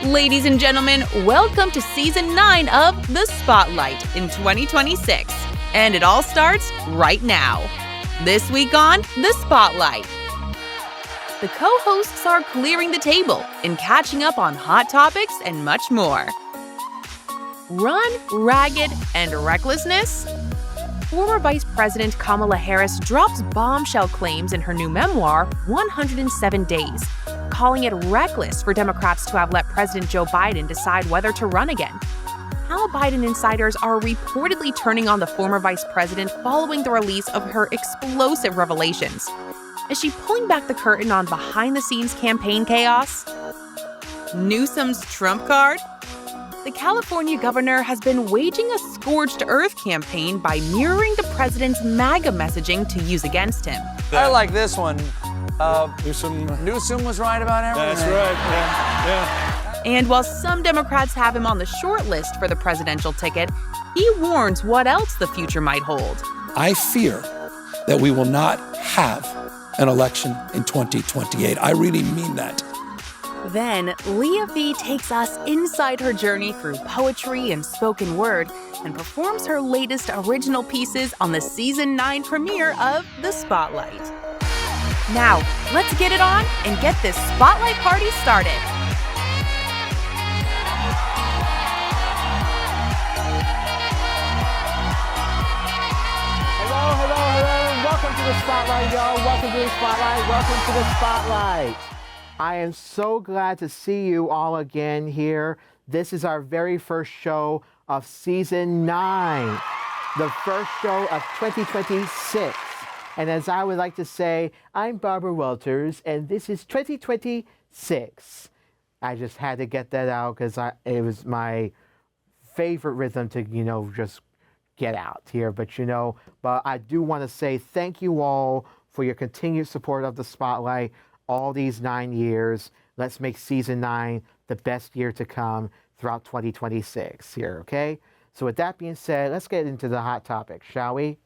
Ladies and gentlemen, welcome to Season 9 of The Spotlight in 2026. And it all starts right now. This week on The Spotlight, the co-hosts are clearing the table and catching up on hot topics and much more. Run, ragged, and recklessness? Former Vice President Kamala Harris drops bombshell claims in her new memoir, 107 Days, calling it reckless for Democrats to have let President Joe Biden decide whether to run again. How Biden insiders are reportedly turning on the former vice president following the release of her explosive revelations. Is she pulling back the curtain on behind-the-scenes campaign chaos? Newsom's trump card? The California governor has been waging a scorched earth campaign by mirroring the president's MAGA messaging to use against him. I like this one. Newsom was right about everything. That's right, yeah. And while some Democrats have him on the short list for the presidential ticket, he warns what else the future might hold. I fear that we will not have an election in 2028. I really mean that. Then, Leah V takes us inside her journey through poetry and spoken word and performs her latest original pieces on the Season 9 premiere of The Spotlight. Now, let's get it on and get this Spotlight party started. Hello. Welcome to the Spotlight, y'all. Welcome to the Spotlight. Welcome to the Spotlight. I am so glad to see you all again here. This is our very first show of Season 9, the first show of 2026. And as I would like to say, I'm Barbara Walters, and this is 2026. I just had to get that out because it was my favorite rhythm to, just get out here. But I do want to say thank you all for your continued support of the Spotlight all these 9 years. Let's make Season 9 the best year to come throughout 2026 here, okay? So with that being said, let's get into the hot topic, shall we?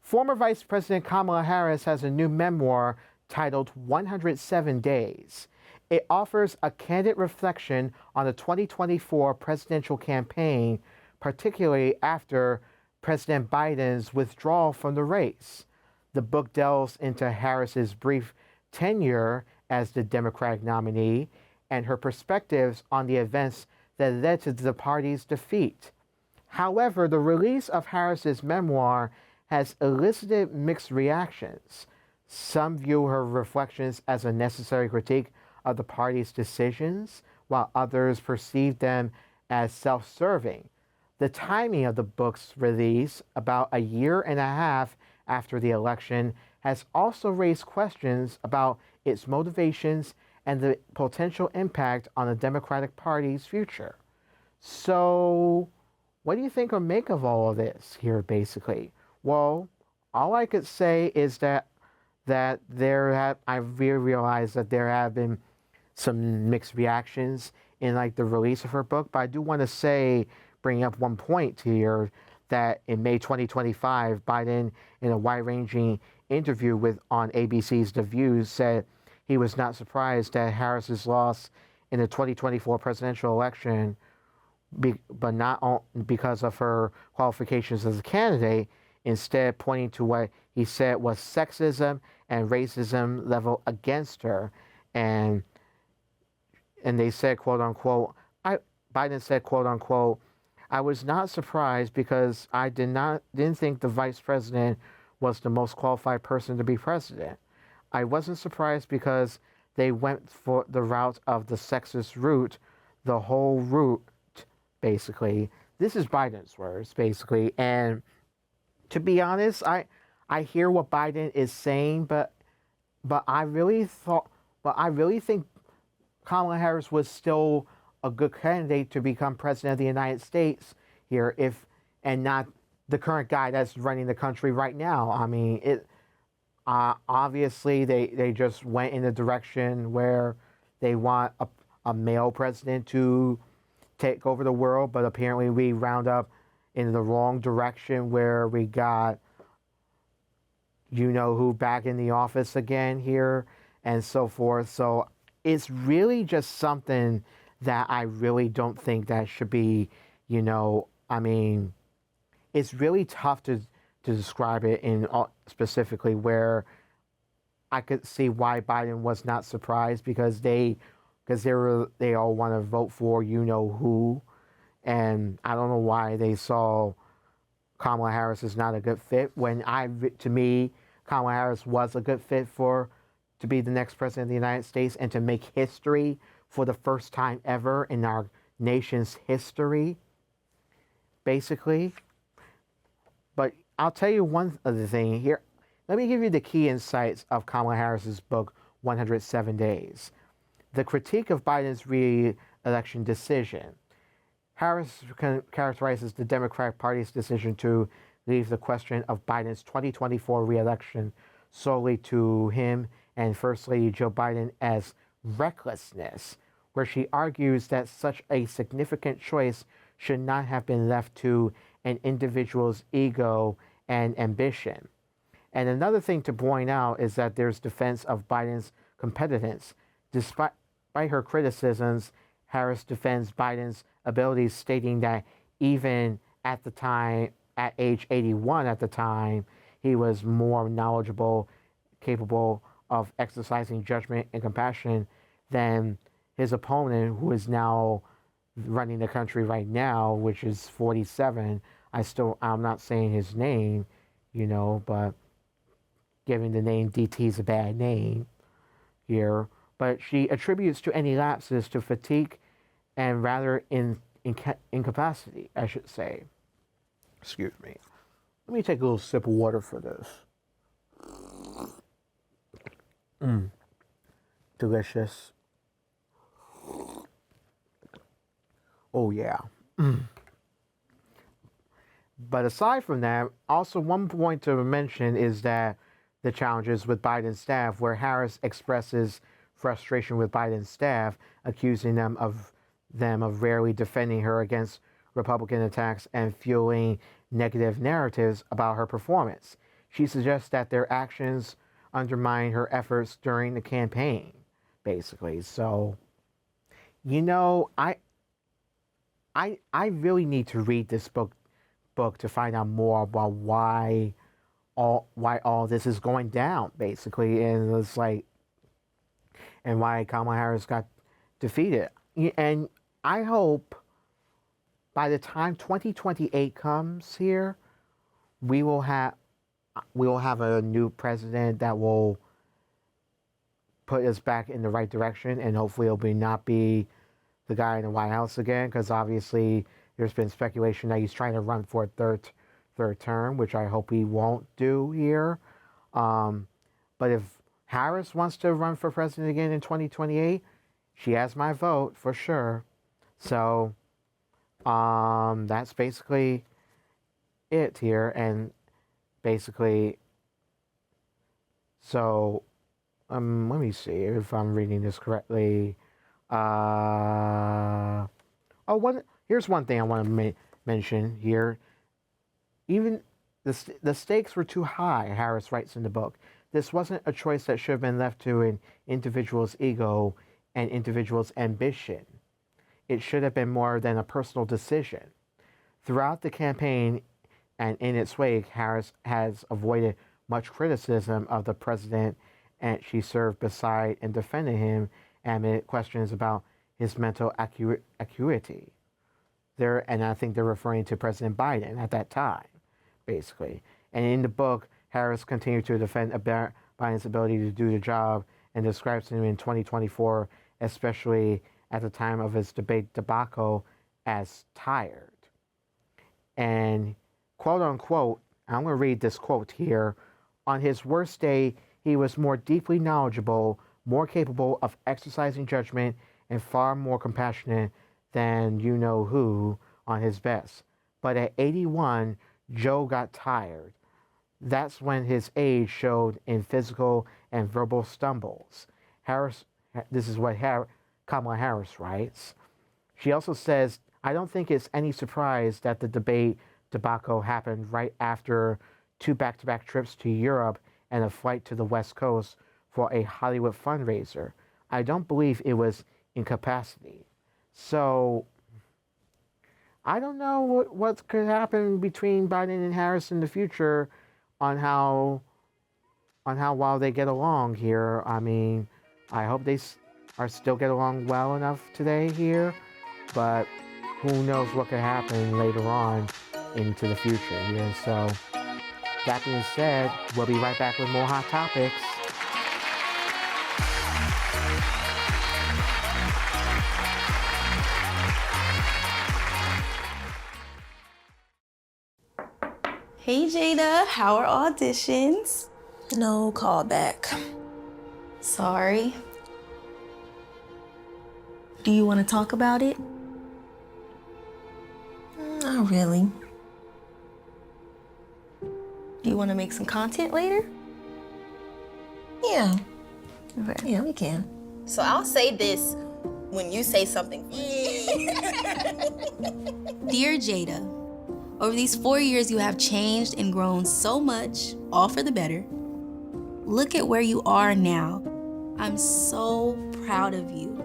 Former Vice President Kamala Harris has a new memoir titled 107 Days. It offers a candid reflection on the 2024 presidential campaign, particularly after President Biden's withdrawal from the race. The book delves into Harris's brief tenure as the Democratic nominee and her perspectives on the events that led to the party's defeat. However, the release of Harris's memoir has elicited mixed reactions. Some view her reflections as a necessary critique of the party's decisions, while others perceive them as self-serving. The timing of the book's release, about a year and a half after the election, has also raised questions about its motivations and the potential impact on the Democratic Party's future. So, what do you think or make of all of this here, basically? Well, all I could say is that I realized that there have been some mixed reactions in the release of her book, but I do want to bring up one point here, that in May 2025, Biden, in a wide-ranging interview on ABC's The View, said he was not surprised at Harris's loss in the 2024 presidential election, but not because of her qualifications as a candidate, instead pointing to what he said was sexism and racism leveled against her. And they said, quote unquote, Biden said, quote unquote, "I was not surprised because I didn't think the vice president was the most qualified person to be president. I wasn't surprised because they went for the route of the sexist route, the whole route," basically. This is Biden's words, basically. And to be honest, I hear what Biden is saying, but I really think Kamala Harris was still a good candidate to become president of the United States here, and not the current guy that's running the country right now. I mean, obviously they just went in a direction where they want a male president to take over the world, but apparently we round up in the wrong direction where we got who back in the office again here and so forth. So it's really just something that I really don't think that should be, I mean, it's really tough to describe it in specifically where I could see why Biden was not surprised because they all want to vote for who, and I don't know why they saw Kamala Harris is not a good fit when to me Kamala Harris was a good fit to be the next president of the United States and to make history for the first time ever in our nation's history, basically. But I'll tell you one other thing here. Let me give you the key insights of Kamala Harris's book, 107 Days. The critique of Biden's re-election decision. Harris characterizes the Democratic Party's decision to leave the question of Biden's 2024 re-election solely to him and First Lady Joe Biden as recklessness, where she argues that such a significant choice should not have been left to an individual's ego and ambition. And another thing to point out is that there's defense of Biden's competence. Despite her criticisms, Harris defends Biden's abilities, stating that even at the time, at age 81 at the time, he was more knowledgeable, capable of exercising judgment and compassion than his opponent, who is now running the country right now, which is 47. I'm not saying his name, but giving the name DT is a bad name here. But she attributes to any lapses to fatigue and rather incapacity, I should say. Excuse me. Let me take a little sip of water for this. Delicious. Oh, yeah. But aside from that, also one point to mention is that the challenges with Biden's staff, where Harris expresses frustration with Biden's staff, accusing them of rarely defending her against Republican attacks and fueling negative narratives about her performance. She suggests that their actions undermine her efforts during the campaign, basically. So, I really need to read this book to find out more about why all this is going down, basically, and it's like, and why Kamala Harris got defeated. And I hope by the time 2028 comes here, we will have a new president that will put us back in the right direction, and hopefully it'll not be the guy in the White House again, because obviously there's been speculation that he's trying to run for a third term, which I hope he won't do here. But if Harris wants to run for president again in 2028, she has my vote for sure. So that's basically it here. And basically, so let me see if I'm reading this correctly. Here's one thing I want to mention here. Even the stakes were too high, Harris writes in the book. This wasn't a choice that should have been left to an individual's ego and individual's ambition. It should have been more than a personal decision. Throughout the campaign and in its wake, Harris has avoided much criticism of the president, and she served beside and defended him amid questions about his mental acuity. And I think they're referring to President Biden at that time, basically. And in the book, Harris continued to defend Biden's ability to do the job and describes him in 2024, especially at the time of his debate debacle, as tired. And quote unquote, I'm going to read this quote here. On his worst day, he was more deeply knowledgeable, more capable of exercising judgment, and far more compassionate than you-know-who on his best. But at 81, Joe got tired. That's when his age showed in physical and verbal stumbles. This is what Kamala Harris writes. She also says, I don't think it's any surprise that the debate debacle happened right after 2 back-to-back trips to Europe and a flight to the West Coast for a Hollywood fundraiser. I don't believe it was incapacity. So I don't know what could happen between Biden and Harris in the future on how well they get along here. I mean, I hope they are still get along well enough today here, but who knows what could happen later on into the future here. So that being said, we'll be right back with more Hot Topics. Hey Jada, how are auditions? No callback. Sorry. Do you want to talk about it? Not really. Do you want to make some content later? Yeah. Okay. Yeah, we can. So I'll say this when you say something. Dear Jada, over these 4 years you have changed and grown so much, all for the better. Look at where you are now. I'm so proud of you.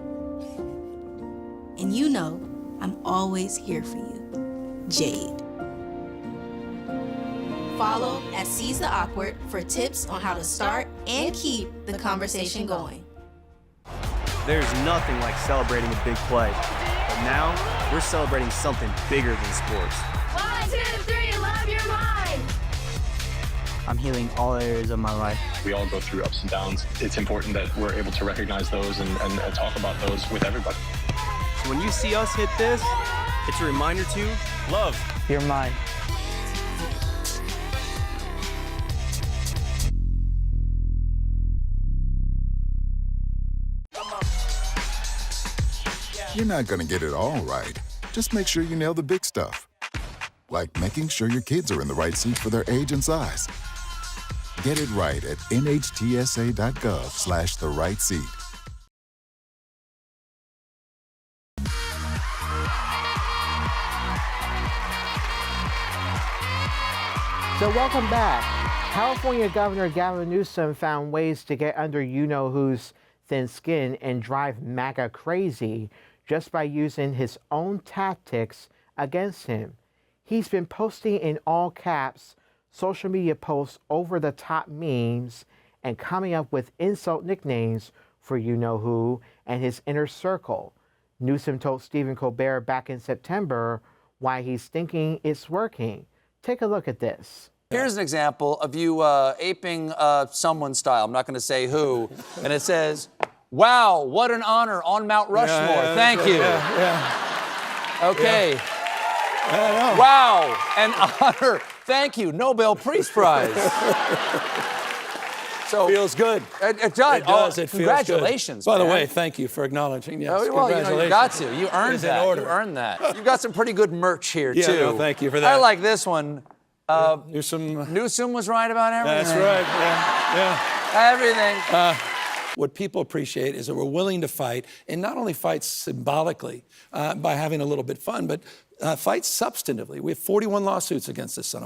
And you know I'm always here for you. Jade. Follow at Seize the Awkward for tips on how to start and keep the conversation going. There's nothing like celebrating a big play. But now, we're celebrating something bigger than sports. 1, 2, 3, love your mind! I'm healing all areas of my life. We all go through ups and downs. It's important that we're able to recognize those and talk about those with everybody. So when you see us hit this, it's a reminder to love. You're mine. You're not going to get it all right. Just make sure you nail the big stuff. Like making sure your kids are in the right seat for their age and size. Get it right at nhtsa.gov/the right seat. So welcome back. California Governor Gavin Newsom found ways to get under you-know-who's thin skin and drive MAGA crazy just by using his own tactics against him. He's been posting in all caps social media posts, over-the-top memes, and coming up with insult nicknames for you-know-who and his inner circle. Newsom told Stephen Colbert back in September why he's thinking it's working. Take a look at this. Here's an example of you aping someone's style. I'm not going to say who. And it says, wow, what an honor on Mount Rushmore. Thank you. Okay. Wow, an honor. Thank you, Nobel Peace Prize. So Feels good. It does. It does. It feels congratulations. good. By the man. way, thank you for acknowledging. Yes, Well, congratulations. you got to. You earned It's in that. order. You earned that. You got some pretty good merch here, Yeah, too. no, thank you for that. I like this one. Newsom was right about everything. That's right. Yeah. Everything. What people appreciate is that we're willing to fight, and not only fight symbolically by having a little bit fun, but fight substantively. We have 41 lawsuits against this son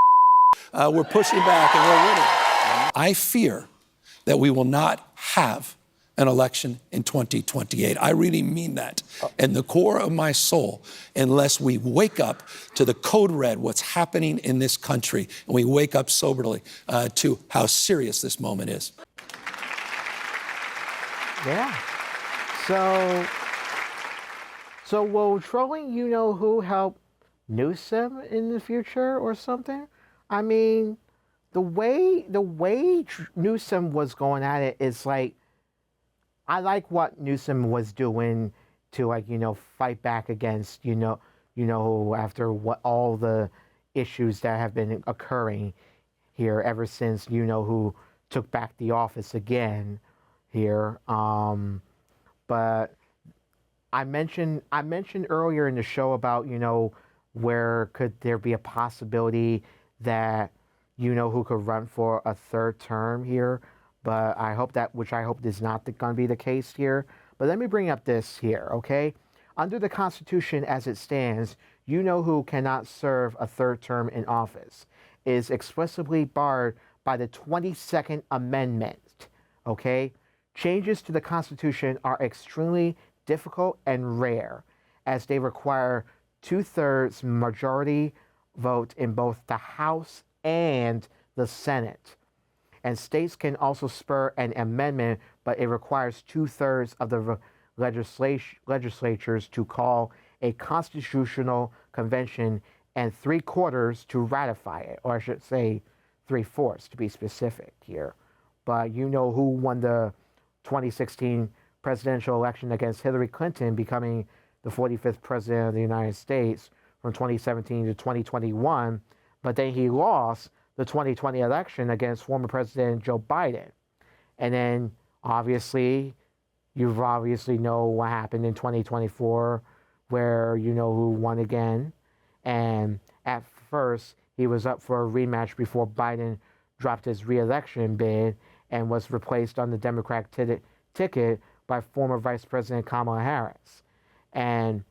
of we're pushing back and we're winning. I fear that we will not have an election in 2028. I really mean that in the core of my soul, unless we wake up to the code red, what's happening in this country, and we wake up soberly to how serious this moment is. Yeah. So will trolling you-know-who help Newsom in the future or something? I mean, the way Newsom was going at it is like, I like what Newsom was doing to fight back against after what all the issues that have been occurring here ever since who took back the office again here. But I mentioned earlier in the show about where could there be a possibility that who could run for a third term here. But I hope is not going to be the case here. But let me bring up this here, okay? Under the Constitution as it stands, who cannot serve a third term in office is explicitly barred by the 22nd Amendment, okay? Changes to the Constitution are extremely difficult and rare, as they require 2/3 majority vote in both the House and the Senate. And states can also spur an amendment, but it requires 2/3 of the legislatures to call a constitutional convention and 3/4 to ratify it, or I should say 3/4 to be specific here. But you know who won the 2016 presidential election against Hillary Clinton, becoming the 45th president of the United States from 2017 to 2021, but then he lost the 2020 election against former President Joe Biden. And then obviously, you obviously know what happened in 2024, where you know who won again. And at first, he was up for a rematch before Biden dropped his re-election bid and was replaced on the Democratic ticket by former Vice President Kamala Harris. And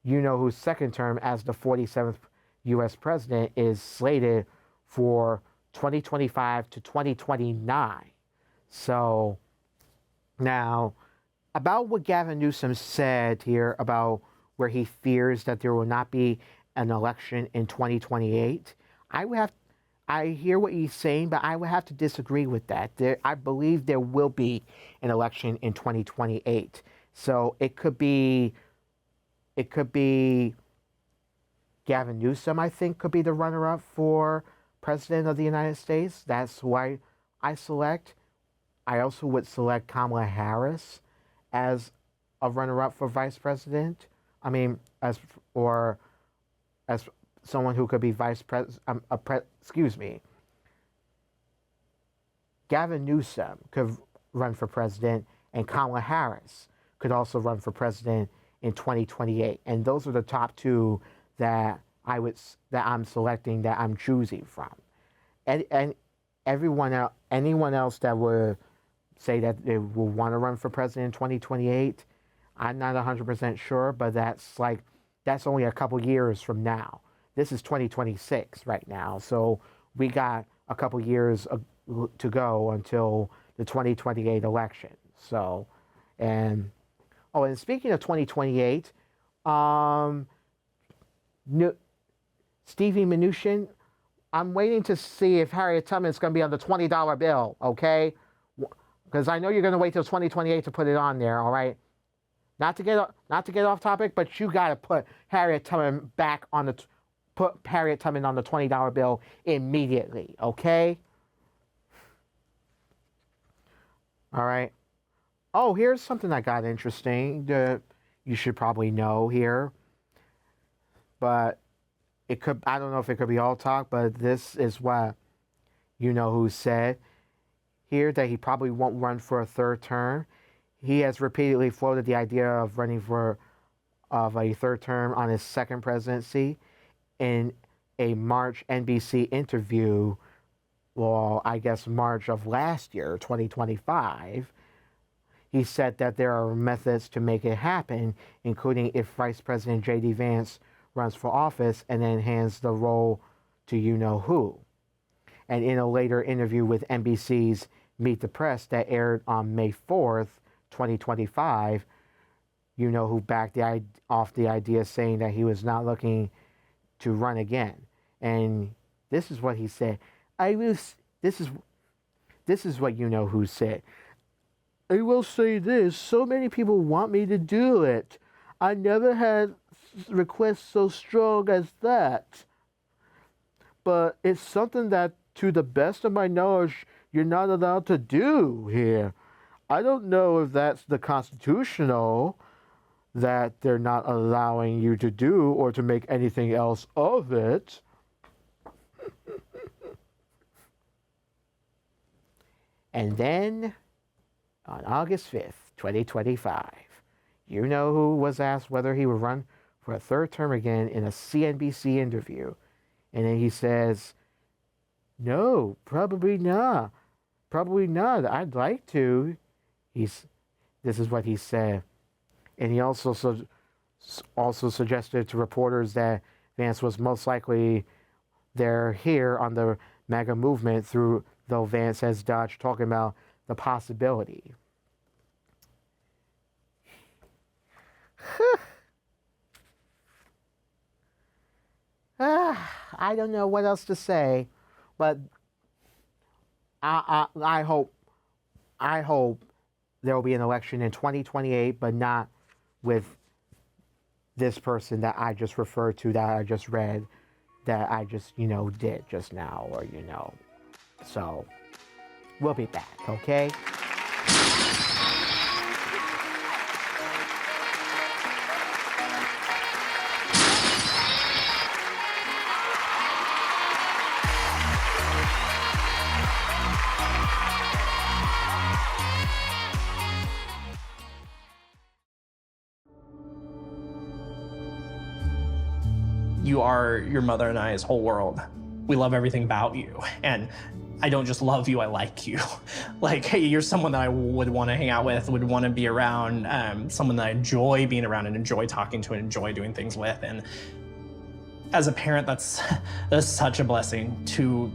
you know whose second term as the 47th U.S. president is slated for 2025 to 2029. So now, about what Gavin Newsom said here about where he fears that there will not be an election in 2028, I hear what he's saying, but I would have to disagree with that. I believe there will be an election in 2028. So it could be Gavin Newsom, I think, could be the runner-up for President of the United States. That's who I select. I also would select Kamala Harris as a runner-up for Vice President. I mean, as someone who could be Vice President. Gavin Newsom could run for president, and Kamala Harris could also run for president in 2028. And those are the top two that I'm selecting, that I'm choosing from. And anyone else that would say that they will want to run for president in 2028, I'm not 100% sure, but that's only a couple years from now. This is 2026 right now, so we got a couple years to go until the 2028 election. So, and speaking of 2028, Stevie Mnuchin, I'm waiting to see if Harriet Tubman's going to be on the $20 bill, okay? Because I know you're going to wait till 2028 to put it on there, all right? Not to get off topic, but you got to put Harriet Tubman on the $20 bill immediately, okay? All right. Oh, here's something I got interesting that you should probably know here. But I don't know if it could be all talk, but this is what you know who said here, that he probably won't run for a third term. He has repeatedly floated the idea of running for a third term on his second presidency. In a March NBC interview, well, I guess March of last year, 2025, he said that there are methods to make it happen, including if Vice President J.D. Vance runs for office and then hands the role to you-know-who. And in a later interview with NBC's Meet the Press that aired on May 4th, 2025, you-know-who backed off the idea, saying that he was not looking to run again. And this is what he said. This is what you-know-who said. I will say this, so many people want me to do it. I never had requests so strong as that. But it's something that, to the best of my knowledge, you're not allowed to do here. I don't know if that's the constitutional that they're not allowing you to do or to make anything else of it. And then, on August 5th, 2025, you-know-who was asked whether he would run for a third term again in a CNBC interview. And then he says, no, probably not. Probably not. I'd like to. This is what he said. And he also suggested to reporters that Vance was most likely here on the MAGA movement, though Vance has dodged talking about the possibility. I don't know what else to say, but I hope there will be an election in 2028, but not with this person that I just referred to, that I just read, that I just, did just now, or, So, we'll be back, okay? You are your mother and I's whole world. We love everything about you. And I don't just love you, I like you. Like, hey, you're someone that I would want to hang out with, would want to be around, someone that I enjoy being around and enjoy talking to and enjoy doing things with. And as a parent, that's such a blessing to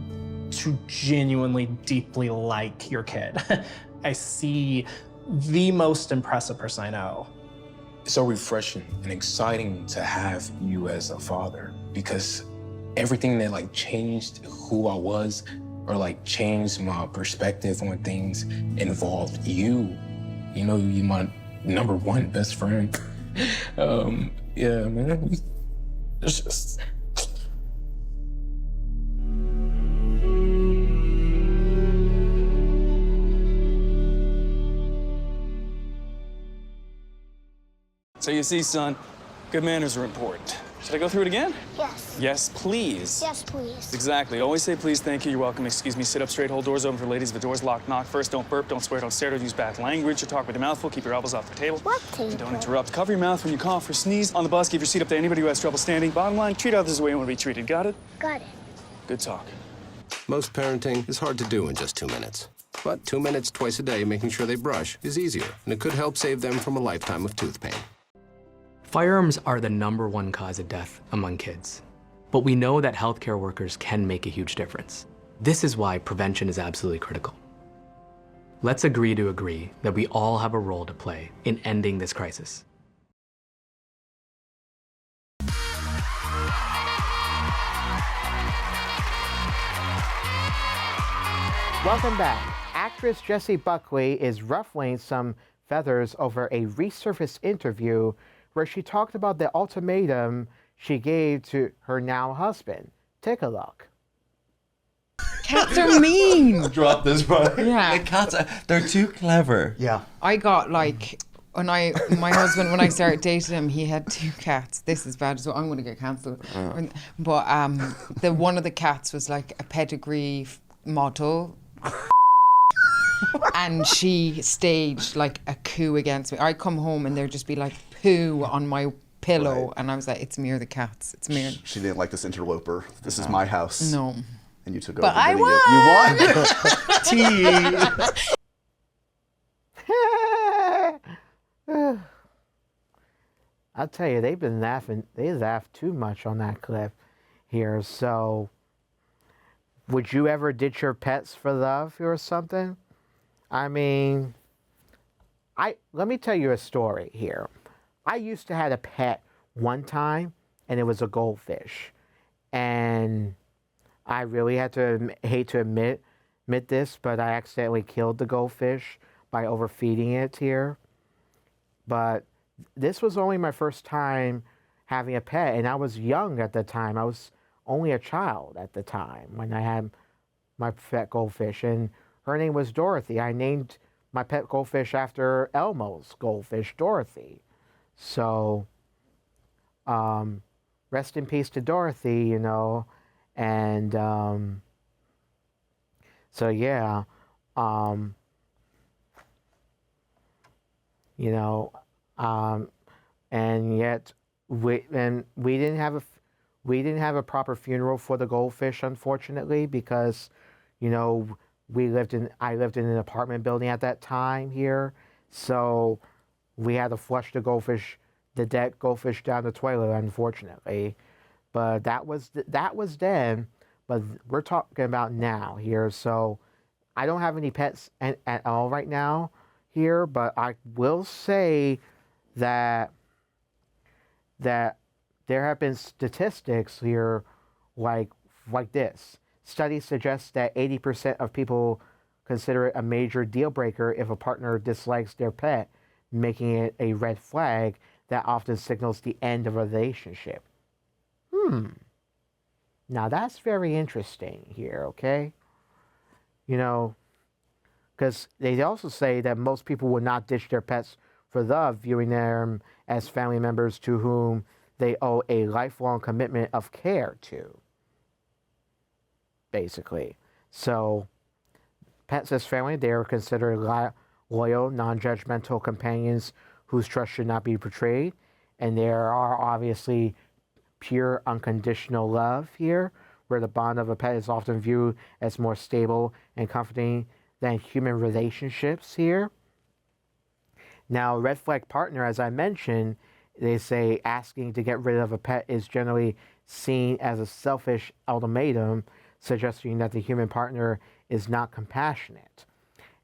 genuinely, deeply like your kid. I see the most impressive person I know. It's so refreshing and exciting to have you as a father, because everything that changed who I was, or changed my perspective on things, involved you. You're my number one best friend. Yeah, man. It's just... So you see, son, good manners are important. Should I go through it again? Yes. Yes, please. Yes, please. Exactly. Always say please, thank you, you're welcome, excuse me, sit up straight, hold doors open for ladies. If the door's locked, knock first. Don't burp, don't swear, don't stare, don't use bad language, or talk with your mouth full. Keep your elbows off the table. What table? And don't interrupt. Cover your mouth when you cough or sneeze. On the bus, give your seat up to anybody who has trouble standing. Bottom line, treat others the way you want to be treated. Got it? Got it. Good talk. Most parenting is hard to do in just 2 minutes. But 2 minutes twice a day making sure they brush is easier, and it could help save them from a lifetime of tooth pain. Firearms are the #1 cause of death among kids. But we know that healthcare workers can make a huge difference. This is why prevention is absolutely critical. Let's agree to agree that we all have a role to play in ending this crisis. Welcome back. Actress Jessie Buckley is ruffling some feathers over a resurfaced interview where she talked about the ultimatum she gave to her now husband. Take a look. Cats are mean. Drop this, bro. Yeah. The cats they're too clever. Yeah. I got my husband, when I started dating him, he had 2 cats. This is bad, so I'm going to get cancelled. But one of the cats was like a pedigree model. And she staged like a coup against me. I'd come home and there'd just be like poo on my pillow. Right. And I was like, it's me or the cats. It's me. She didn't like this interloper. This is my house. No. And you took over. But I won! I'll tell you, they've been laughing. They laughed too much on that clip here. So, would you ever ditch your pets for love or something? I mean, let me tell you a story here. I used to have a pet one time, and it was a goldfish. And I really hate to admit this, but I accidentally killed the goldfish by overfeeding it here. But this was only my first time having a pet, and I was young at the time. I was only a child at the time when I had my pet goldfish, and her name was Dorothy. I named my pet goldfish after Elmo's goldfish, Dorothy. So, rest in peace to Dorothy, and so yeah, and yet we didn't have a proper funeral for the goldfish, unfortunately, because I lived in an apartment building at that time here, so we had to flush the dead goldfish down the toilet, unfortunately. But that was then. But we're talking about now here. So I don't have any pets at all right now here. But I will say that there have been statistics here like this. Studies suggest that 80% of people consider it a major deal breaker if a partner dislikes their pet, making it a red flag that often signals the end of a relationship. Now that's very interesting here, okay? You know, because they also say that most people would not ditch their pets for love, viewing them as family members to whom they owe a lifelong commitment of care to, basically. So, pets as family, they are considered loyal, non-judgmental companions whose trust should not be betrayed. And there are obviously pure, unconditional love here, where the bond of a pet is often viewed as more stable and comforting than human relationships here. Now, red flag partner, as I mentioned, they say asking to get rid of a pet is generally seen as a selfish ultimatum, suggesting that the human partner is not compassionate.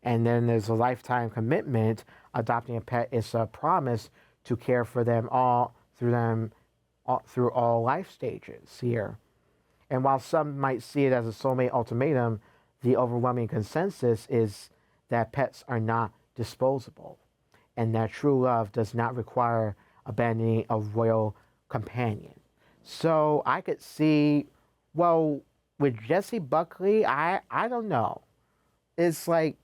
And then there's a lifetime commitment. Adopting a pet is a promise to care for them all through all life stages here. And while some might see it as a soulmate ultimatum, the overwhelming consensus is that pets are not disposable, and that true love does not require abandoning a royal companion. So I could see, well, with Jessie Buckley, I don't know. It's like,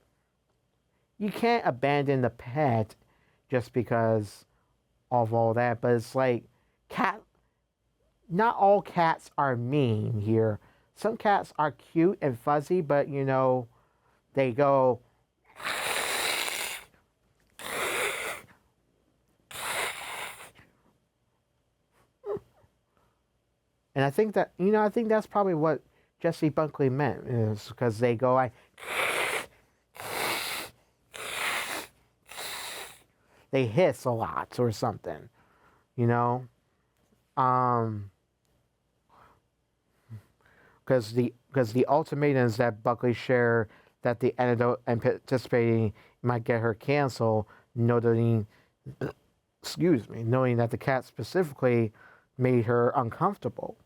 you can't abandon the pet just because of all that, but it's like, not all cats are mean here. Some cats are cute and fuzzy, but you know, they go and I think that, you know, I think that's probably what Jessie Buckley meant, is because they go like, they hiss a lot or something, you know, because the ultimatums that Buckley shared that the antidote and participating might get her canceled, knowing that the cat specifically made her uncomfortable.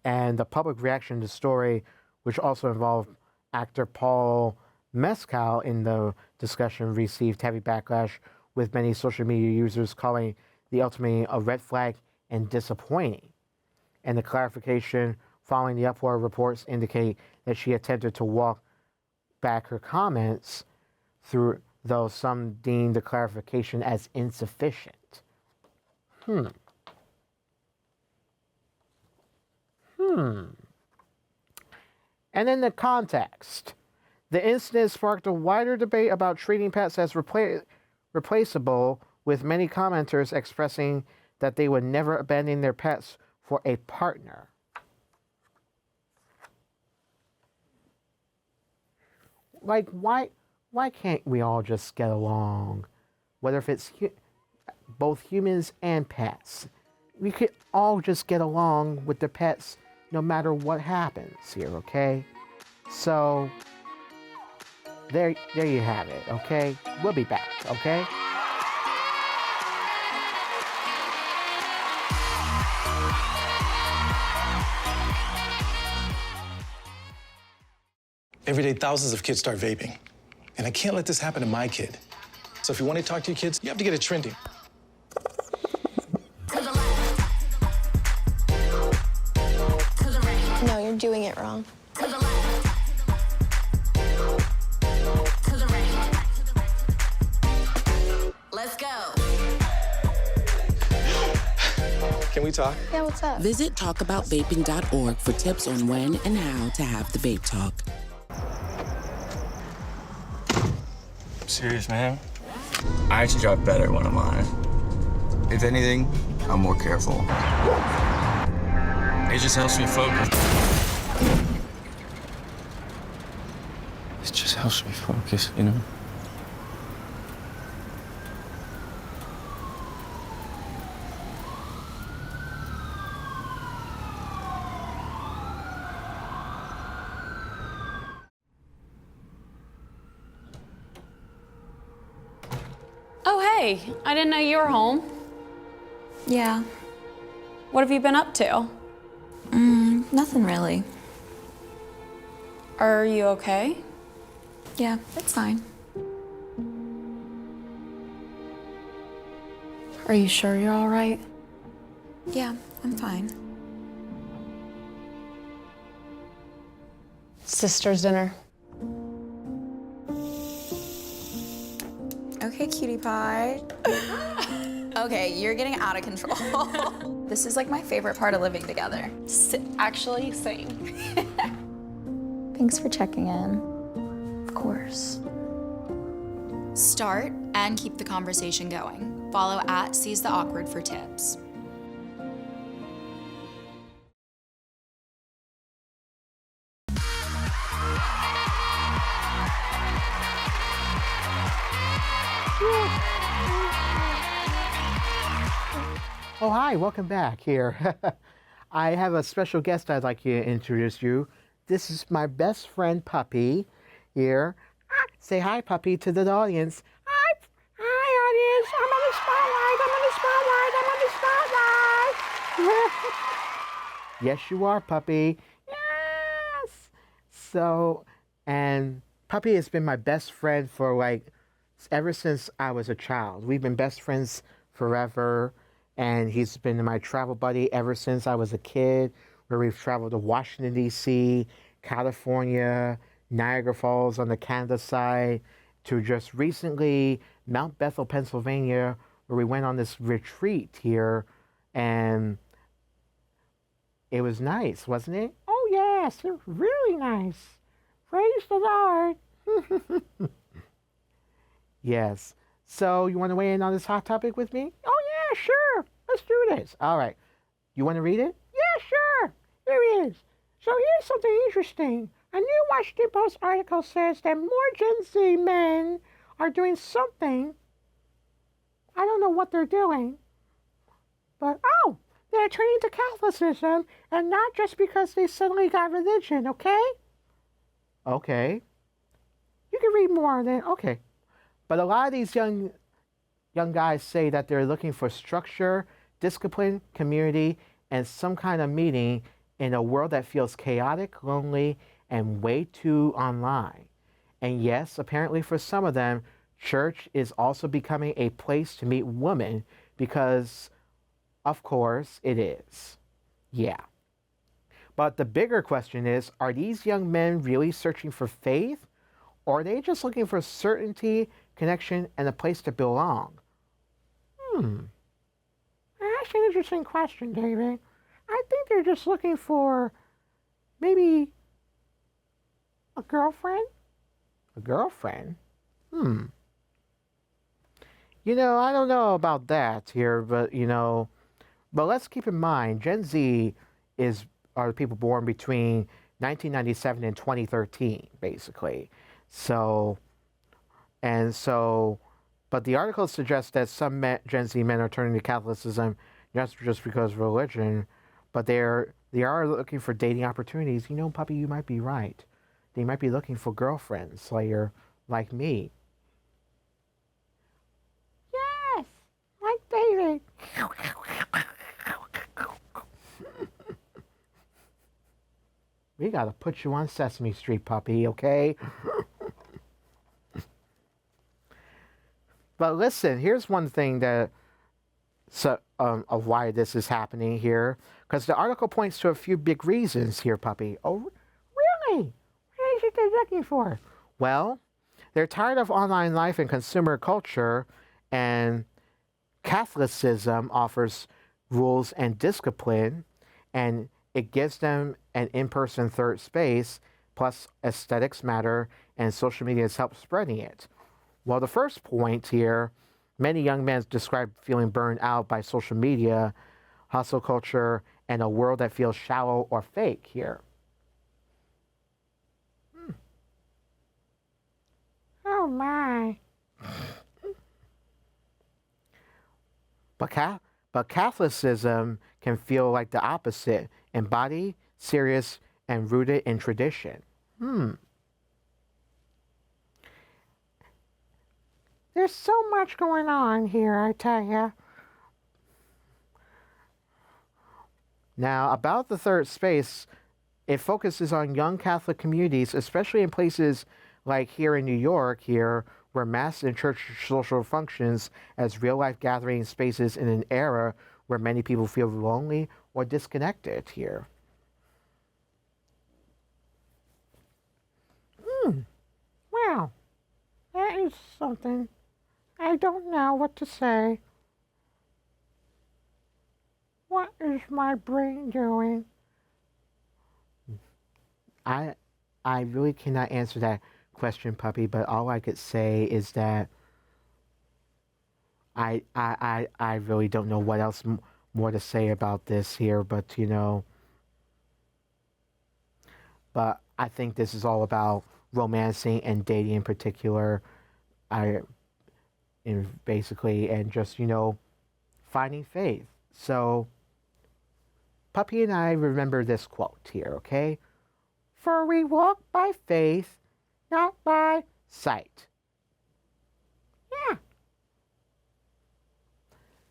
And the public reaction to the story, which also involved actor Paul Mescal in the discussion, received heavy backlash, with many social media users calling the ultimatum a red flag and disappointing. And the clarification following the uproar reports indicate that she attempted to walk back her comments, though some deemed the clarification as insufficient. And in the context, the incident sparked a wider debate about treating pets as replaceable, with many commenters expressing that they would never abandon their pets for a partner. Like, why can't we all just get along? Whether if it's both humans and pets. We could all just get along with the pets no matter what happens here, okay? So, there you have it, okay? We'll be back, okay? Every day, thousands of kids start vaping. And I can't let this happen to my kid. So if you want to talk to your kids, you have to get it trending. No, you're doing it wrong. Let's go. Can we talk? Yeah, what's up? Visit talkaboutvaping.org for tips on when and how to have the vape talk. I'm serious, man. I actually drive better when I'm on it. If anything, I'm more careful. It just helps me focus. It just helps me focus, you know? Oh, hey, I didn't know you were home. Yeah. What have you been up to? Nothing really. Are you okay? Yeah, it's fine. Are you sure you're all right? Yeah, I'm fine. Sister's dinner. Okay, cutie pie. Okay, you're getting out of control. This is like my favorite part of living together. Actually, same. Thanks for checking in. Of course. Start and keep the conversation going. Follow at Seize the Awkward for tips. Oh, hi, welcome back here. I have a special guest I'd like to introduce you. This is my best friend, Puppy, here. Say hi, Puppy, to the audience. Hi, audience. I'm on the spotlight. I'm on the spotlight. I'm on the spotlight. Yes, you are, Puppy. Yes. So, and Puppy has been my best friend for like, ever since I was a child. We've been best friends forever. And he's been my travel buddy ever since I was a kid, where we've traveled to Washington, D.C., California, Niagara Falls on the Canada side, to just recently Mount Bethel, Pennsylvania, where we went on this retreat here. And it was nice, wasn't it? Oh, yes, it was really nice. Praise the Lord. Yes. So you want to weigh in on this hot topic with me? Oh, yeah, sure. Let's do this. All right. You want to read it? Yeah, sure. Here it is. So here's something interesting. A new Washington Post article says that more Gen Z men are doing something. I don't know what they're doing. But, oh, they're turning to Catholicism, and not just because they suddenly got religion, okay? Okay. You can read more then. Okay. But a lot of these young guys say that they're looking for structure, discipline, community, and some kind of meaning in a world that feels chaotic, lonely, and way too online. And yes, apparently for some of them, church is also becoming a place to meet women because, of course, it is. Yeah. But the bigger question is, are these young men really searching for faith? Or are they just looking for certainty, connection, and a place to belong? That's an interesting question, David. I think they're just looking for maybe a girlfriend? A girlfriend? You know, I don't know about that here, but, but let's keep in mind, Gen Z are the people born between 1997 and 2013, basically. But the article suggests that some Gen Z men are turning to Catholicism not just because of religion, but they are looking for dating opportunities. You know, Puppy, you might be right. They might be looking for girlfriends like me. Yes, like David. We gotta put you on Sesame Street, Puppy, okay? But listen, here's one thing of why this is happening here, because the article points to a few big reasons here, Puppy. Oh, really? What is it they're looking for? Well, they're tired of online life and consumer culture, and Catholicism offers rules and discipline, and it gives them an in-person third space, plus aesthetics matter, and social media has helped spreading it. Well, the first point here, many young men describe feeling burned out by social media, hustle culture, and a world that feels shallow or fake here. Oh, my. But Catholicism can feel like the opposite, embodied, serious, and rooted in tradition. There's so much going on here, I tell you. Now, about the third space, It focuses on young Catholic communities, especially in places like here in New York, where Mass and church social functions as real-life gathering spaces in an era where many people feel lonely or disconnected here. Wow, that is something. I don't know what to say. What is my brain doing? I really cannot answer that question, Puppy, but all I could say is that I really don't know what else more to say about this here, but but I think this is all about romancing and dating in particular. And just, finding faith. So, Puppy and I remember this quote here, okay? For we walk by faith, not by sight. Yeah.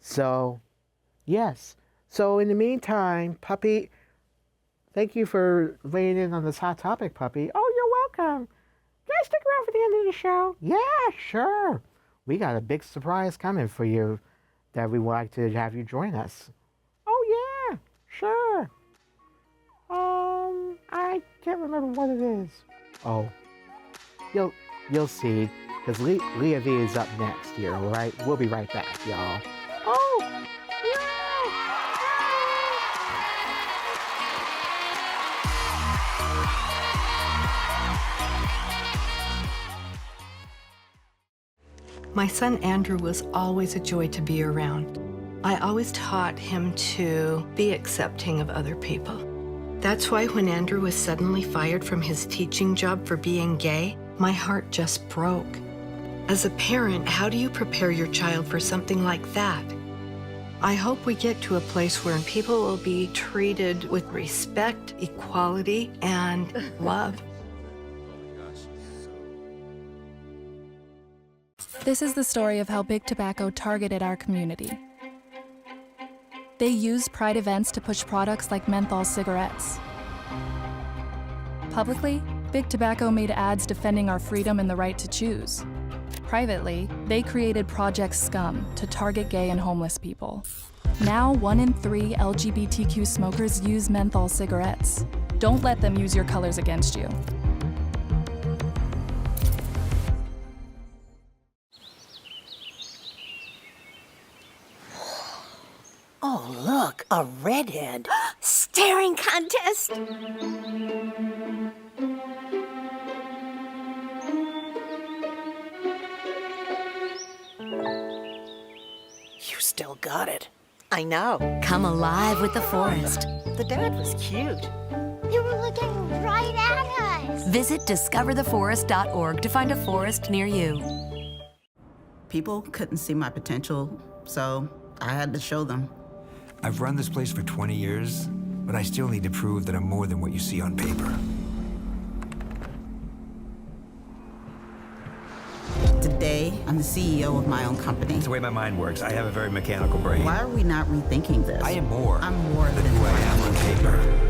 So, yes. So, in the meantime, Puppy, thank you for laying in on this hot topic, Puppy. Oh, you're welcome. Can I stick around for the end of the show? Yeah, sure. We got a big surprise coming for you that we would like to have you join us. Oh, yeah, sure. I can't remember what it is. Oh, you'll see, because Leah V is up next here, all right? We'll be right back, y'all. Oh, My son Andrew was always a joy to be around. I always taught him to be accepting of other people. That's why when Andrew was suddenly fired from his teaching job for being gay, my heart just broke. As a parent, how do you prepare your child for something like that? I hope we get to a place where people will be treated with respect, equality, and love. This is the story of how Big Tobacco targeted our community. They used Pride events to push products like menthol cigarettes. Publicly, Big Tobacco made ads defending our freedom and the right to choose. Privately, they created Project Scum to target gay and homeless people. Now, 1 in 3 LGBTQ smokers use menthol cigarettes. Don't let them use your colors against you. Oh, look, a redhead. Staring contest. You still got it. I know. Come alive with the forest. The dad was cute. You were looking right at us. Visit discovertheforest.org to find a forest near you. People couldn't see my potential, so I had to show them. I've run this place for 20 years, but I still need to prove that I'm more than what you see on paper. Today, I'm the CEO of my own company. It's the way my mind works. I have a very mechanical brain. Why are we not rethinking this? I am more. I'm more than who I am on paper.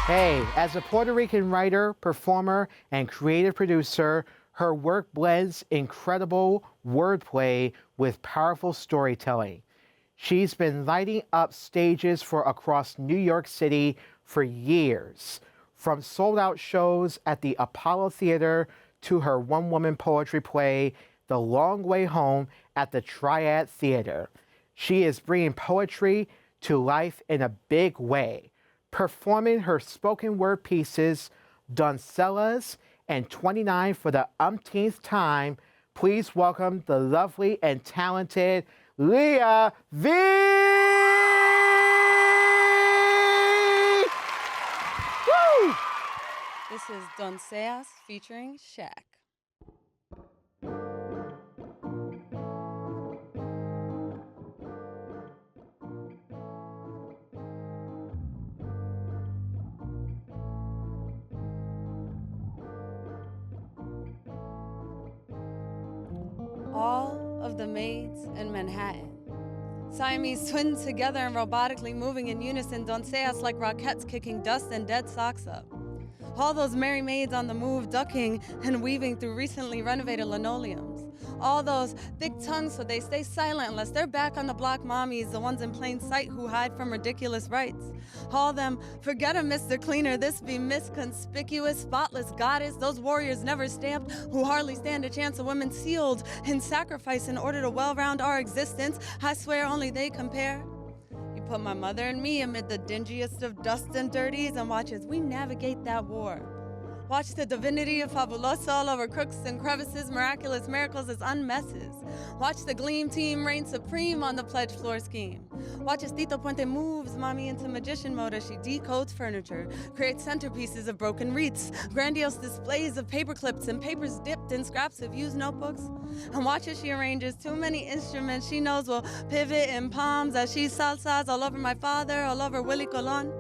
Hey, as a Puerto Rican writer, performer, and creative producer, her work blends incredible wordplay with powerful storytelling. She's been lighting up stages across New York City for years, from sold-out shows at the Apollo Theater to her one-woman poetry play, The Long Way Home, at the Triad Theater. She is bringing poetry to life in a big way, performing her spoken word pieces, Doncellas, and 29 for the umpteenth time. Please welcome the lovely and talented Leah V. Woo! This is Doncellas featuring Shaq. all of the maids in Manhattan. Siamese twins together and robotically moving in unison, doncellas like rockets kicking dust and dead socks up. All those merry maids on the move, ducking and weaving through recently renovated linoleums. All those thick tongues so they stay silent unless they're back on the block mommies, the ones in plain sight who hide from ridiculous rights. All them, forget a Mr. Cleaner, this be Miss Conspicuous, spotless goddess, those warriors never stamped who hardly stand a chance of women sealed in sacrifice in order to well-round our existence. I swear only they compare. You put my mother and me amid the dingiest of dust and dirties and watch as we navigate that war. Watch the divinity of Fabulosa all over crooks and crevices, miraculous miracles as unmesses. Watch the Gleam team reign supreme on the pledge floor scheme. Watch as Tito Puente moves mommy into magician mode as she decodes furniture, creates centerpieces of broken wreaths, grandiose displays of paper clips and papers dipped in scraps of used notebooks. And watch as she arranges too many instruments she knows will pivot in palms as she salsas all over my father, all over Willie Colon.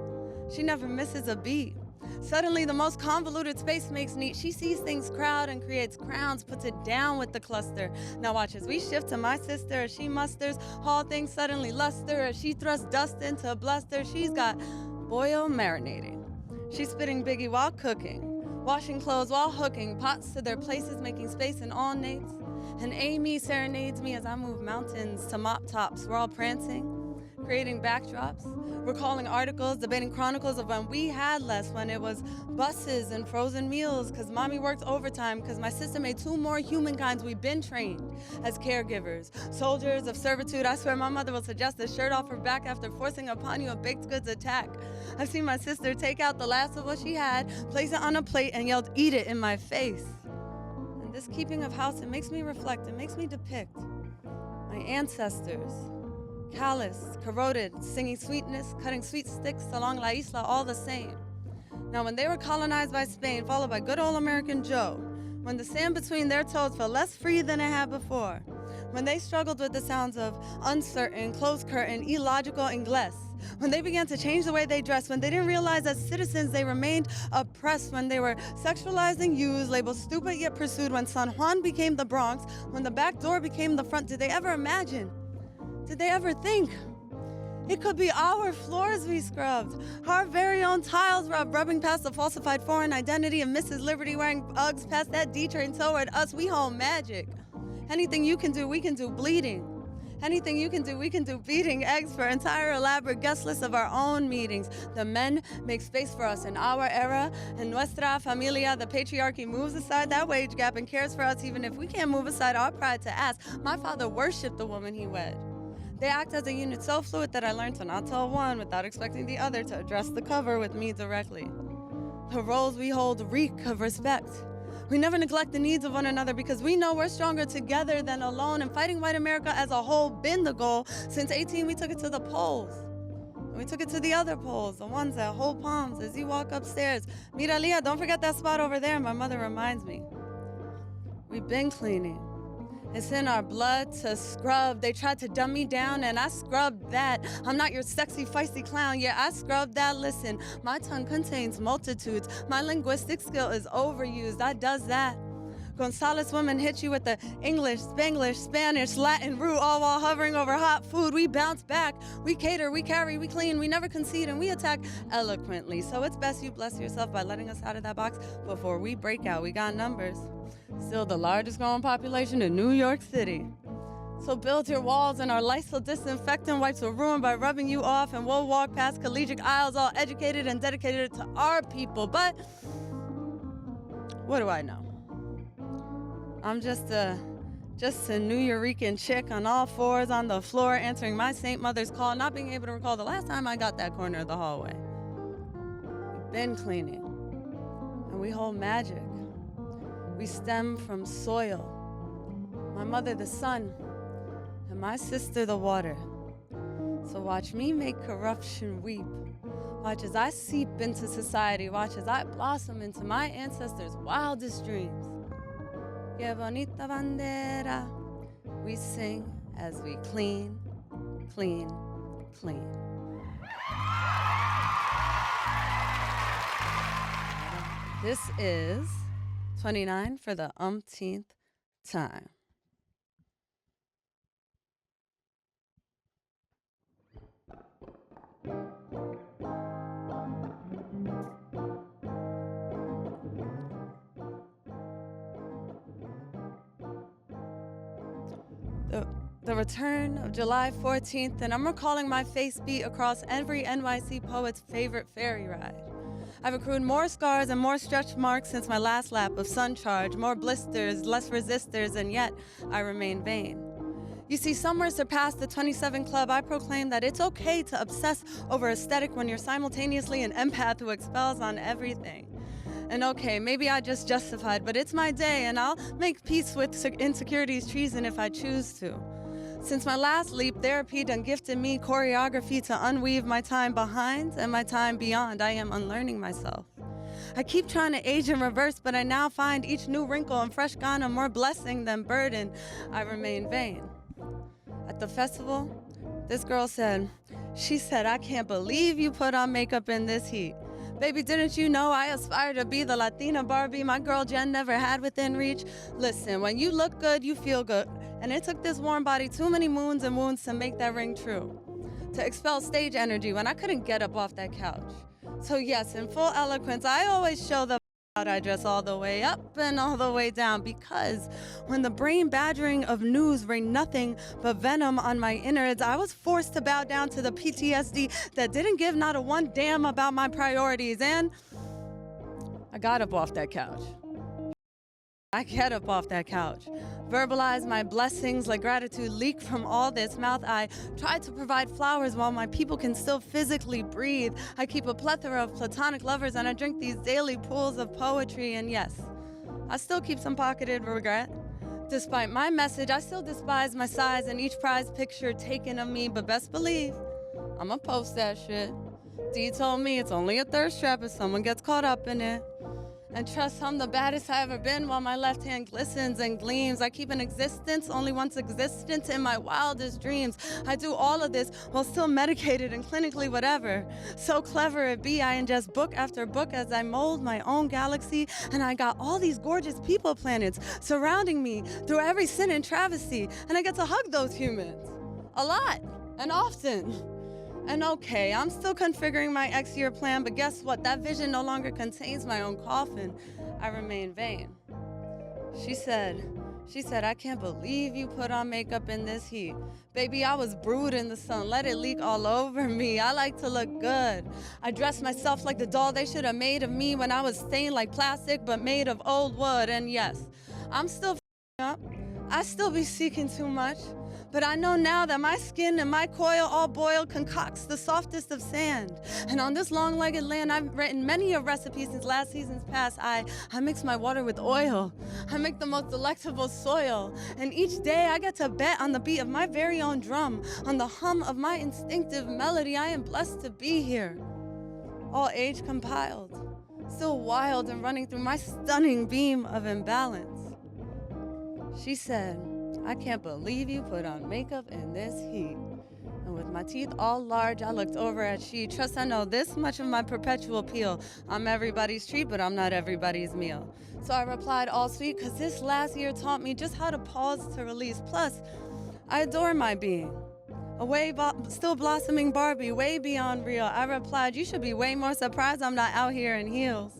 She never misses a beat. Suddenly, the most convoluted space makes neat. She sees things crowd and creates crowns, puts it down with the cluster. Now watch as we shift to my sister as she musters all things suddenly luster as she thrusts dust into a bluster. She's got boil marinating. She's spitting Biggie while cooking, washing clothes while hooking pots to their places, making space in all nates. And Amy serenades me as I move mountains to mop tops. We're all prancing, creating backdrops, recalling articles, debating chronicles of when we had less, when it was buses and frozen meals, because mommy worked overtime, because my sister made 2 more humankinds. We've been trained as caregivers, soldiers of servitude. I swear my mother will suggest a shirt off her back after forcing upon you a baked goods attack. I've seen my sister take out the last of what she had, place it on a plate, and yelled, "Eat it," in my face. And this keeping of house, it makes me reflect, it makes me depict my ancestors. Calloused, corroded, singing sweetness, cutting sweet sticks along La Isla, all the same. Now, when they were colonized by Spain, followed by good old American Joe, when the sand between their toes felt less free than it had before, when they struggled with the sounds of uncertain, closed curtain, illogical Ingles, when they began to change the way they dressed, when they didn't realize as citizens they remained oppressed, when they were sexualized and used, labeled stupid yet pursued, when San Juan became the Bronx, when the back door became the front, did they ever imagine? Did they ever think it could be our floors we scrubbed, our very own tiles rubbing past the falsified foreign identity of Mrs. Liberty wearing Uggs past that D-train toward us? We hold magic. Anything you can do, we can do bleeding. Anything you can do, we can do beating eggs for entire elaborate guest lists of our own meetings. The men make space for us in our era. In nuestra familia, the patriarchy moves aside that wage gap and cares for us even if we can't move aside our pride to ask. My father worshipped the woman he wed. They act as a unit so fluid that I learned to not tell one without expecting the other to address the cover with me directly. The roles we hold reek of respect. We never neglect the needs of one another because we know we're stronger together than alone, and fighting white America as a whole been the goal. Since 18, we took it to the polls. And we took it to the other polls, the ones that hold palms as you walk upstairs. Mira, Leah, don't forget that spot over there, my mother reminds me. We've been cleaning. It's in our blood to scrub. They tried to dumb me down and I scrubbed that. I'm not your sexy, feisty clown. Yeah, I scrubbed that. Listen, my tongue contains multitudes. My linguistic skill is overused. I does that. Gonzalez women hit you with the English, Spanglish, Spanish, Latin root, all while hovering over hot food. We bounce back. We cater, we carry, we clean, we never concede, and we attack eloquently. So it's best you bless yourself by letting us out of that box before we break out. We got numbers. Still the largest growing population in New York City. So build your walls and our Lysol disinfectant wipes will ruin by rubbing you off, and we'll walk past collegiate aisles all educated and dedicated to our people. But what do I know? I'm just a New Eurekan chick on all fours on the floor answering my Saint Mother's call, not being able to recall the last time I got that corner of the hallway. We've been cleaning, and we hold magic. We stem from soil. My mother the sun, and my sister the water. So watch me make corruption weep. Watch as I seep into society. Watch as I blossom into my ancestors' wildest dreams. Que bonita bandera, we sing as we clean, clean, clean. This is 29 for the umpteenth time. the return of July 14th, and I'm recalling my face beat across every NYC poet's favorite ferry ride. I've accrued more scars and more stretch marks since my last lap of sun charge, more blisters, less resistors, and yet I remain vain. You see, somewhere surpast the 27 Club, I proclaim that it's okay to obsess over aesthetic when you're simultaneously an empath who expels on everything. And okay, maybe I just justified, but it's my day, and I'll make peace with insecurity's treason if I choose to. Since my last leap, therapy done gifted me choreography to unweave my time behind and my time beyond. I am unlearning myself. I keep trying to age in reverse, but I now find each new wrinkle and fresh Ghana more blessing than burden. I remain vain. At the festival, this girl said, I can't believe you put on makeup in this heat. Baby, didn't you know I aspire to be the Latina Barbie my girl Jen never had within reach? Listen, when you look good, you feel good. And it took this warm body too many moons and wounds to make that ring true. To expel stage energy when I couldn't get up off that couch. So yes, in full eloquence, I always show the I dress all the way up and all the way down, because when the brain badgering of news rained nothing but venom on my innards, I was forced to bow down to the PTSD that didn't give not a one damn about my priorities, and I got up off that couch. I get up off that couch, verbalize my blessings, let gratitude leak from all this mouth. I try to provide flowers while my people can still physically breathe. I keep a plethora of platonic lovers, and I drink these daily pools of poetry. And yes, I still keep some pocketed regret. Despite my message, I still despise my size and each prize picture taken of me, but best believe I'ma post that shit. D told me it's only a thirst trap if someone gets caught up in it. And trust I'm the baddest I ever been while my left hand glistens and gleams. I keep an existence only once existent in my wildest dreams. I do all of this while still medicated and clinically whatever. So clever it be, I ingest book after book as I mold my own galaxy. And I got all these gorgeous people planets surrounding me through every sin and travesty. And I get to hug those humans a lot and often. And okay, I'm still configuring my X-year plan, but guess what? That vision no longer contains my own coffin. I remain vain. She said, I can't believe you put on makeup in this heat. Baby, I was brewed in the sun. Let it leak all over me. I like to look good. I dress myself like the doll they should have made of me when I was stained like plastic, but made of old wood. And yes, I'm still up. I still be seeking too much. But I know now that my skin and my coil all boiled concocts the softest of sand. And on this long-legged land, I've written many a recipe since last season's past. I mix my water with oil. I make the most delectable soil. And each day I get to bet on the beat of my very own drum, on the hum of my instinctive melody. I am blessed to be here. All age compiled, still wild and running through my stunning beam of imbalance. She said, I can't believe you put on makeup in this heat. And with my teeth all large, I looked over at she. Trust I know this much of my perpetual peel. I'm everybody's treat, but I'm not everybody's meal. So I replied all sweet, cause this last year taught me just how to pause to release. Plus, I adore my being. Still blossoming Barbie, way beyond real. I replied, you should be way more surprised I'm not out here in heels.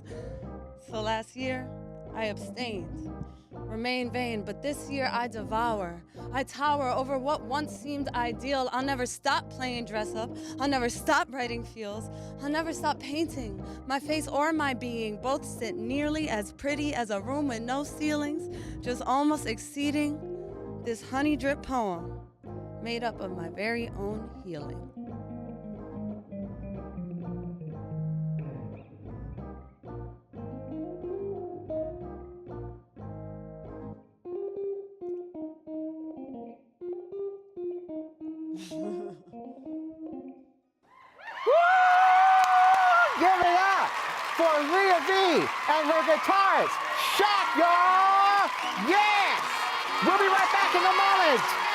So last year, I abstained. Remain vain, but this year I devour. I tower over what once seemed ideal. I'll never stop playing dress up. I'll never stop writing feels. I'll never stop painting. My face or my being both sit nearly as pretty as a room with no ceilings, just almost exceeding this honey drip poem made up of my very own healing. Give it up for Leah V and her guitarist, Shock, y'all! Yes! We'll be right back in a moment.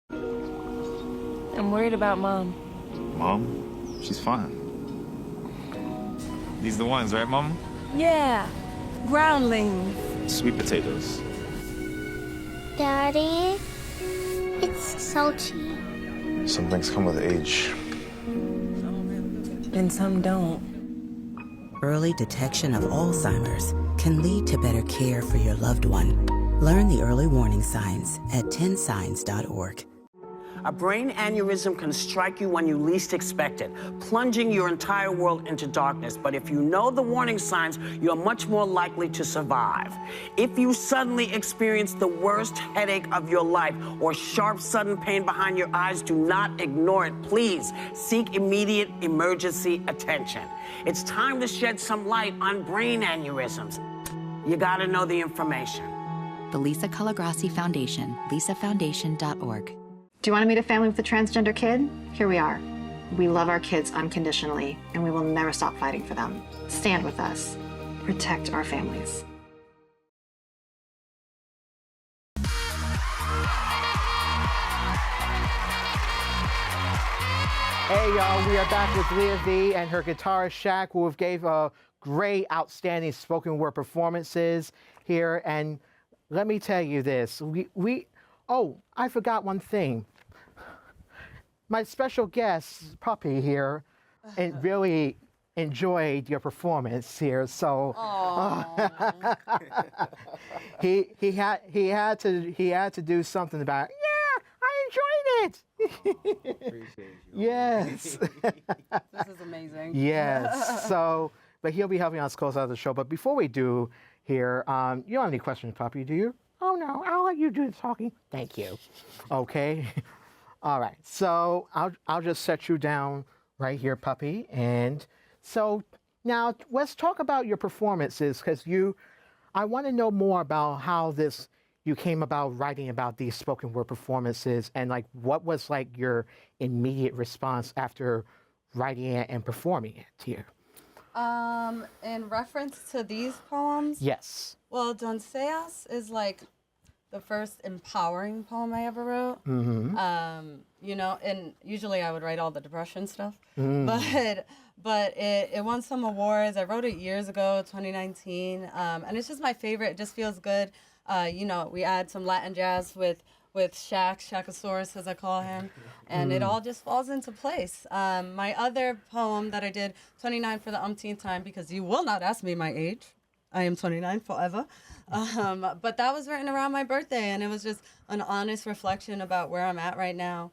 I'm worried about Mom. Mom? She's fine. These are the ones, right, Mom? Yeah, groundlings. Sweet potatoes. Daddy, it's salty. Some things come with age. And some don't. Early detection of Alzheimer's can lead to better care for your loved one. Learn the early warning signs at 10signs.org. A brain aneurysm can strike you when you least expect it, plunging your entire world into darkness. But if you know the warning signs, you're much more likely to survive. If you suddenly experience the worst headache of your life or sharp, sudden pain behind your eyes, do not ignore it. Please seek immediate emergency attention. It's time to shed some light on brain aneurysms. You gotta know the information. The Lisa Colagrassi Foundation, lisafoundation.org. Do you want to meet a family with a transgender kid? Here we are. We love our kids unconditionally, and we will never stop fighting for them. Stand with us. Protect our families. Hey y'all, we are back with Leah V and her guitarist Shaq, who have gave great, outstanding spoken word performances here. And let me tell you this, oh, I forgot one thing. My special guest, Puppy here, and really enjoyed your performance here. So he had to do something about it. Yeah, I enjoyed it. Appreciate you. Yes. This is amazing. Yes. So, but he'll be helping us close out the show. But before we do here, you don't have any questions, Puppy, do you? Oh no, I'll let you do the talking. Thank you. Okay. All right. So I'll just set you down right here, Puppy. And so now let's talk about your performances, because I want to know more about how you came about writing about these spoken word performances, and like what was like your immediate response after writing it and performing it here. In reference to these poems? Yes. Well, Donceas is like the first empowering poem I ever wrote. Mm-hmm. You know, and usually I would write all the depression stuff, Mm. but it won some awards. I wrote it years ago, 2019, and it's just my favorite. It just feels good. You know, we add some Latin jazz with Shakasaurus, as I call him, and it all just falls into place. My other poem that I did, 29 for the umpteenth time, because you will not ask me my age. I am 29 forever. But that was written around my birthday, and it was just an honest reflection about where I'm at right now,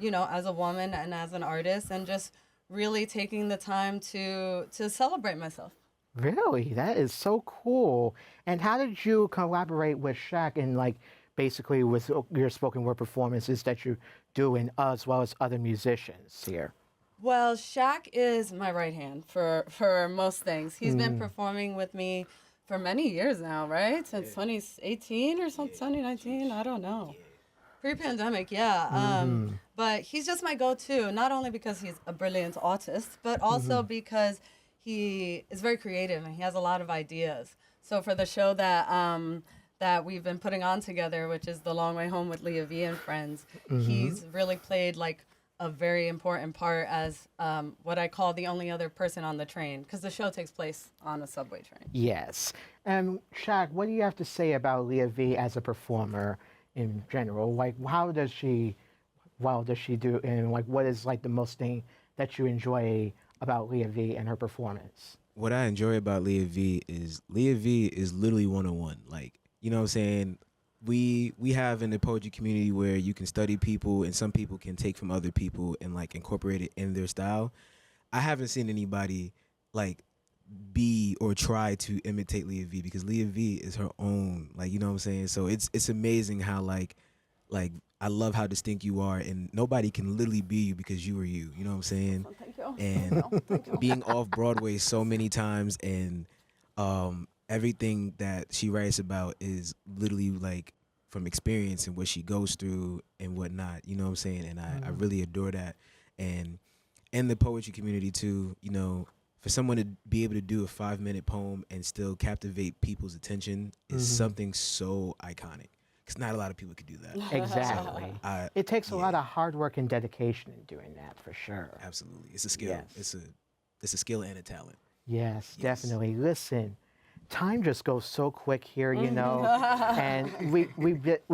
you know, as a woman and as an artist, and just really taking the time to celebrate myself. Really? That is so cool. And how did you collaborate with Shaq and like basically with your spoken word performances that you do, and as well as other musicians here? Well, Shaq is my right hand for most things. He's been performing with me for many years now, right? Since 2018 or something, 2019, I don't know. Pre-pandemic, yeah. But he's just my go-to, not only because he's a brilliant artist, but also because he is very creative and he has a lot of ideas. So for the show that we've been putting on together, which is The Long Way Home with Leah V and Friends, he's really played like a very important part as what I call the only other person on the train, because the show takes place on a subway train. Yes. And Shaq, what do you have to say about Leah V as a performer in general? Like, how does she do, and like, what is like the most thing that you enjoy about Leah V and her performance? What I enjoy about Leah V is literally one-on-one. Like, you know what I'm saying? We have in the poetry community where you can study people and some people can take from other people and like incorporate it in their style. I haven't seen anybody like be or try to imitate Leah V, because Leah V is her own, like, you know what I'm saying? So it's amazing how like I love how distinct you are, and nobody can literally be you because you are you. You know what I'm saying? Oh, thank you. And Thank you. being off Broadway so many times, and everything that she writes about is literally like from experience and what she goes through and whatnot. You know what I'm saying? And I really adore that. And in the poetry community too, you know, for someone to be able to do a 5-minute poem and still captivate people's attention is something so iconic. because not a lot of people could do that. Exactly. So, it takes a lot of hard work and dedication in doing that, for sure. Absolutely. It's a skill. Yes. It's a skill and a talent. Yes, definitely. Listen, time just goes so quick here, you know, and we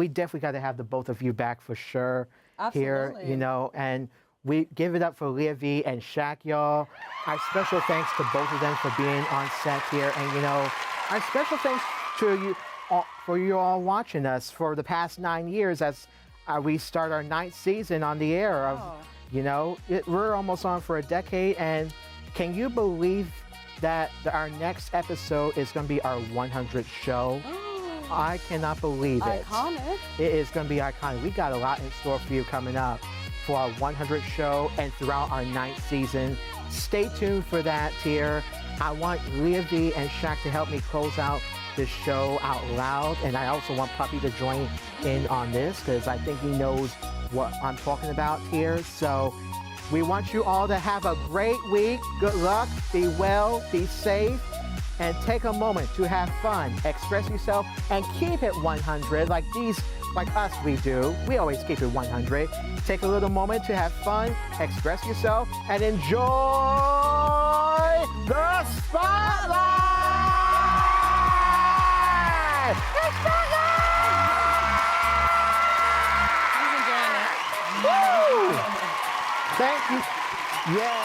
definitely got to have the both of you back for sure here, Absolutely. you know, and we give it up for Leah V and Shaq, y'all. Our special thanks to both of them for being on set here, and you know, our special thanks to you for you all watching us for the past 9 years as we start our 9th season on the air of, you know, we're almost on for a decade, and can you believe that our next episode is going to be our 100th show? I cannot believe it. Iconic. It is going to be iconic. We got a lot in store for you coming up for our 100th show and throughout our 9th season. Stay tuned for that here. I want Leah V and Shaq to help me close out this show out loud, and I also want Puppy to join in on this because I think he knows what I'm talking about here. So we want you all to have a great week. Good luck, be well, be safe, and take a moment to have fun, express yourself, and keep it 100 like us we do. We always keep it 100. Take a little moment to have fun, express yourself, and enjoy the spotlight! The spotlight! Woo! Thank you. Yeah.